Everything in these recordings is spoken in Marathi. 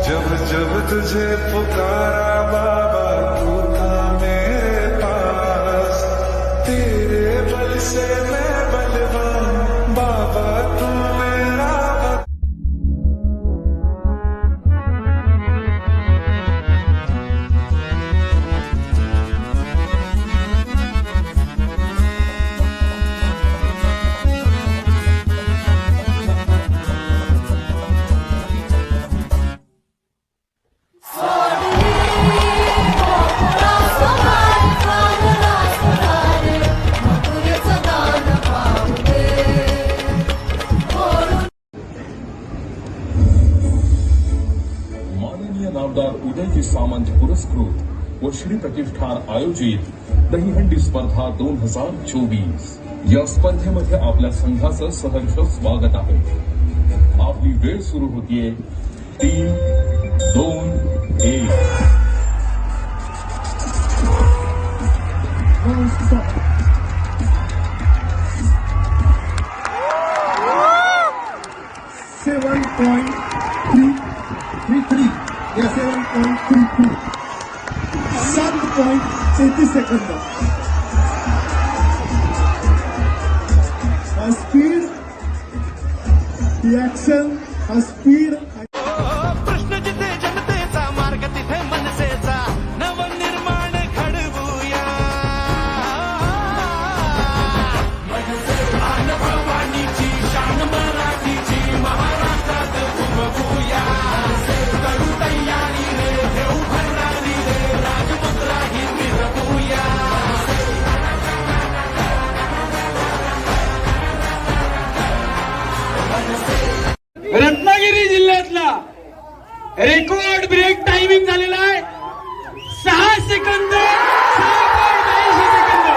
जब जब तुझे पुकारा बाबा तू था मेरे पास, तेरे बल से मैं बलवान बाबा तू मेरा नामदार उदयजी सामंत पुरस्कृत व श्री प्रतिष्ठान आयोजित दहीहंडी स्पर्धा 2024 या स्पर्धेमध्ये आपल्या संघाचं सहर्ष स्वागत आहे। आपली वेळ सुरू होतीये 3, 2, 1। या 7.32 7.30 सेकंद हा स्पीड रिॲक्शन हा स्पीड प्रश्न जिथे जनतेचा मार्ग तिथे मनसेचा नवनिर्माण घडवूया भवानीची शान मराठीची महाराष्ट्रात उभवूया करू तयारी रे घेऊ भरणारी रे राजमुद्रा ही मिरवूया रत्नागिरी जिल्ह्यातला रेकॉर्ड ब्रेक टायमिंग झालेला आहे 6 सेकंद 6.82 सेकंद।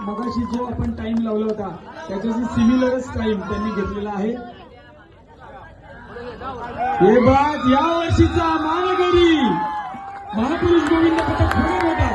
मगाशी जो आपण टाइम लावला होता त्याच्याशी सिमिलरच टाइम त्यांनी घेतलेला आहे। हे बाद या वर्षीचा मानकरी महापुरुष गोविंद पथक पुणे होता।